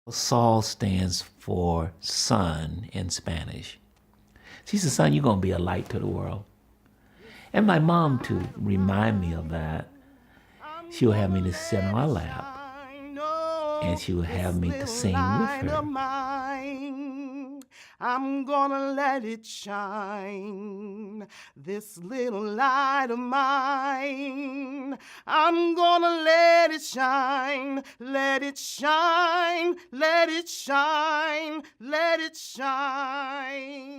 Sol stands for son in Spanish. She said, son, you're going to be a light to the world. And my mom, to remind me of that, she would have me to sit on my lap, and she would have me to sing with her. I'm gonna let it shine, this little light of mine. I'm gonna let it shine, let it shine, let it shine, let it shine.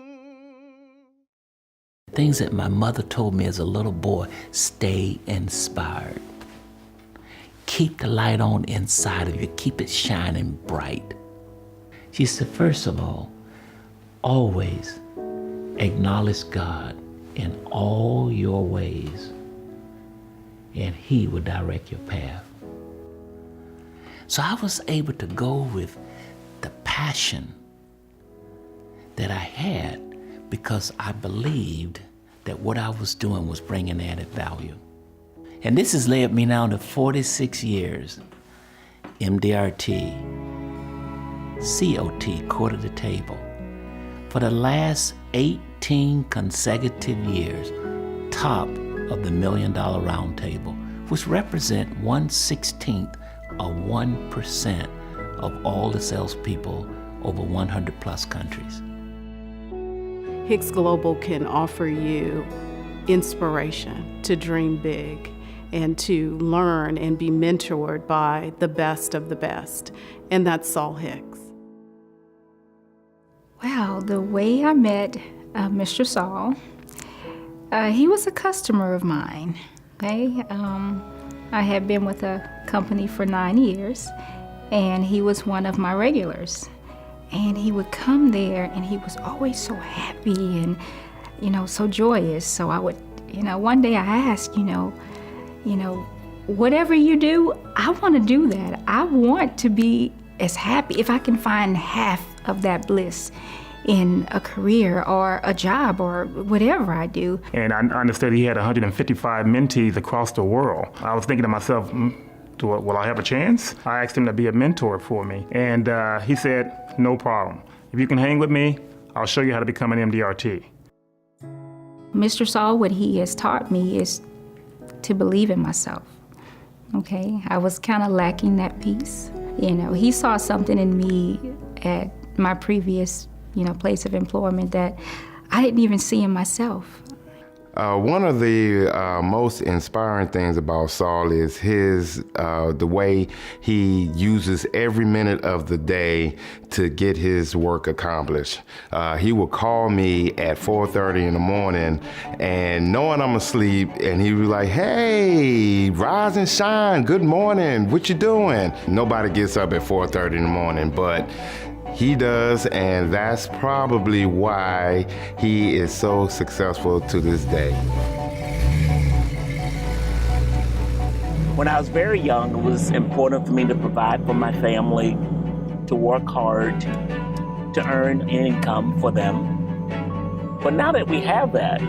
Things that my mother told me as a little boy: stay inspired. Keep the light on inside of you, keep it shining bright. She said, first of all, always acknowledge God in all your ways, and He will direct your path. So I was able to go with the passion that I had because I believed that what I was doing was bringing added value. And this has led me now to 46 years, MDRT, COT, Court of the Table. For the last 18 consecutive years, top of the $1 Million Round Table, which represent 1/16 of 1% of all the salespeople over 100 plus countries. Hicks Global can offer you inspiration to dream big and to learn and be mentored by the best of the best, and that's Sol Hicks. Wow, the way I met Mr. Sol, he was a customer of mine, okay? I had been with a company for 9 years, and he was one of my regulars. And he would come there, and he was always so happy and, so joyous. So I would, one day I asked, whatever you do, I want to do that. I want to be as happy if I can find half of that bliss in a career or a job or whatever I do. And I understood he had 155 mentees across the world. I was thinking to myself, will I have a chance? I asked him to be a mentor for me. And he said, no problem. If you can hang with me, I'll show you how to become an MDRT. Mr. Sol, what he has taught me is to believe in myself, okay? I was kind of lacking that piece. He saw something in me at my previous, place of employment that I didn't even see in myself. One of the most inspiring things about Sol is the way he uses every minute of the day to get his work accomplished. He would call me at 4:30 in the morning, and knowing I'm asleep, and he was like, "Hey, rise and shine, good morning, what you doing?" Nobody gets up at 4:30 in the morning, but he does, and that's probably why he is so successful to this day. When I was very young, it was important for me to provide for my family, to work hard, to earn income for them. But now that we have that,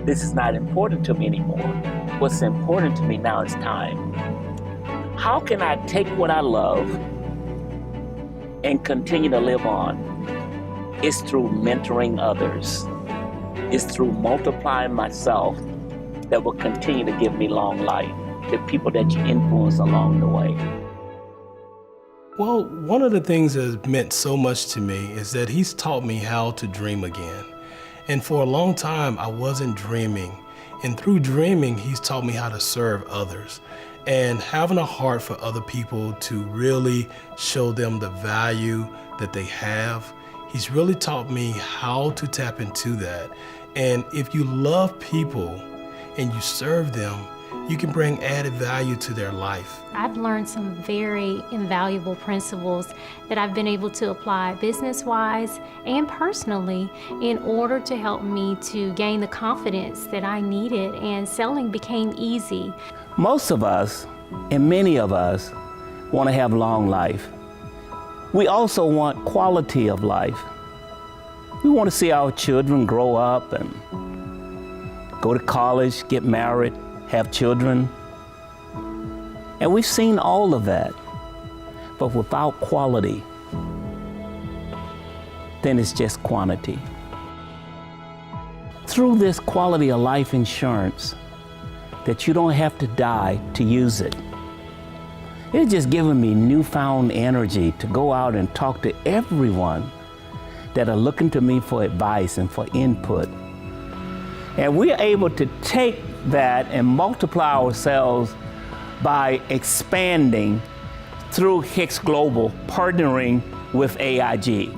this is not important to me anymore. What's important to me now is time. How can I take what I love and continue to live on? It's through mentoring others. It's through multiplying myself that will continue to give me long life, the people that you influence along the way. Well, one of the things that has meant so much to me is that he's taught me how to dream again. And for a long time, I wasn't dreaming. And through dreaming, he's taught me how to serve others. And having a heart for other people to really show them the value that they have. He's really taught me how to tap into that. And if you love people and you serve them, you can bring added value to their life. I've learned some very invaluable principles that I've been able to apply business-wise and personally in order to help me to gain the confidence that I needed, and selling became easy. Most of us, and many of us, want to have long life. We also want quality of life. We want to see our children grow up and go to college, get married, have children. And we've seen all of that. But without quality, then it's just quantity. Through this quality of life insurance, that you don't have to die to use it. It's just given me newfound energy to go out and talk to everyone that are looking to me for advice and for input. And we're able to take that and multiply ourselves by expanding through Hicks Global, partnering with AIG.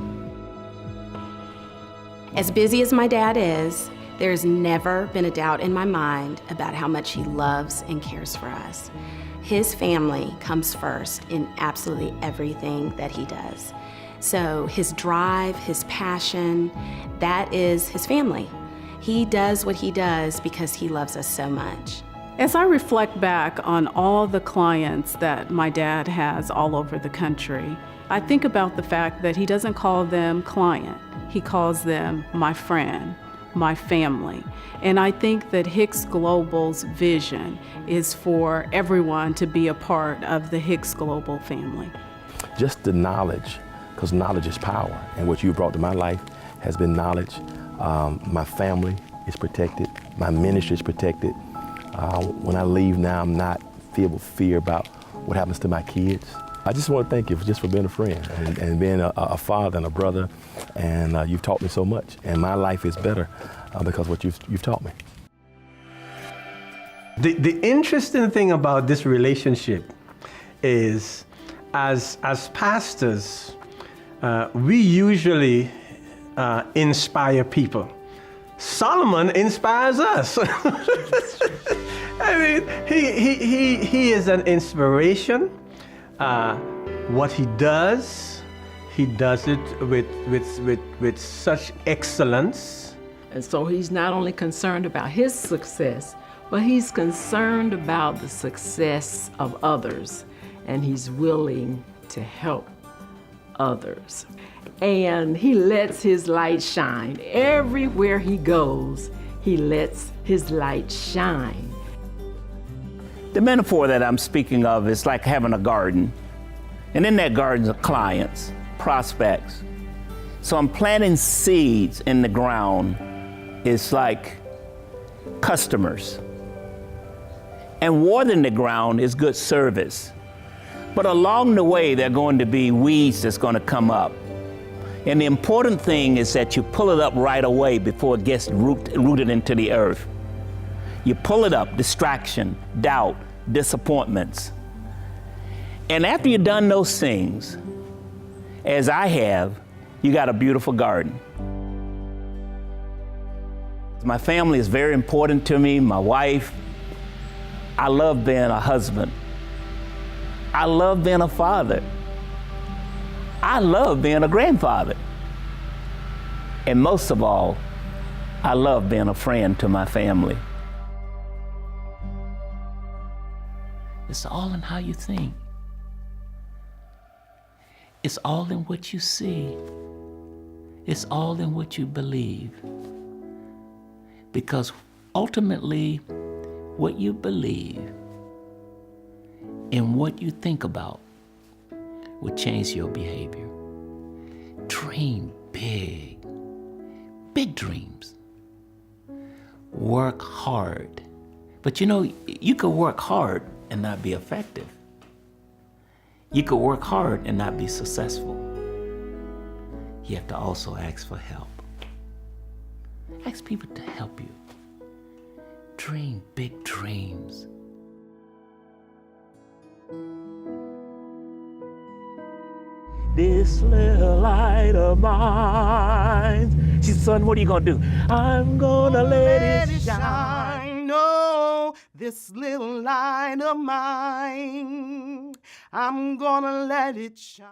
As busy as my dad is, there's never been a doubt in my mind about how much he loves and cares for us. His family comes first in absolutely everything that he does. So his drive, his passion, that is his family. He does what he does because he loves us so much. As I reflect back on all the clients that my dad has all over the country, I think about the fact that he doesn't call them client. He calls them my friend, my family. And I think that Hicks Global's vision is for everyone to be a part of the Hicks Global family. Just the knowledge, because knowledge is power. And what you brought to my life has been knowledge. My family is protected. My ministry is protected. When I leave now, I'm not filled with fear about what happens to my kids. I just want to thank you for being a friend and being a father and a brother. And you've taught me so much. And my life is better because of what you've taught me. The interesting thing about this relationship is, as pastors, we usually inspire people. Solomon inspires us. I mean, he is an inspiration. What he does it with such excellence. And so he's not only concerned about his success, but he's concerned about the success of others, and he's willing to help others. And he lets his light shine. Everywhere he goes, he lets his light shine. The metaphor that I'm speaking of is like having a garden. And in that garden are clients, prospects. So I'm planting seeds in the ground. It's like customers. And watering the ground is good service. But along the way, there are going to be weeds that's going to come up. And the important thing is that you pull it up right away before it gets rooted into the earth. You pull it up, distraction, doubt, disappointments. And after you've done those things, as I have, you got a beautiful garden. My family is very important to me, my wife. I love being a husband. I love being a father. I love being a grandfather. And most of all, I love being a friend to my family. It's all in how you think. It's all in what you see. It's all in what you believe. Because ultimately, what you believe and what you think about will change your behavior. Dream big, big dreams. Work hard. But you know, you could work hard and not be effective. You could work hard and not be successful. You have to also ask for help. Ask people to help you. Dream big dreams. This little light of mine. She said, son, what are you gonna do? I'm gonna let it shine. No, this little light of mine, I'm gonna let it shine.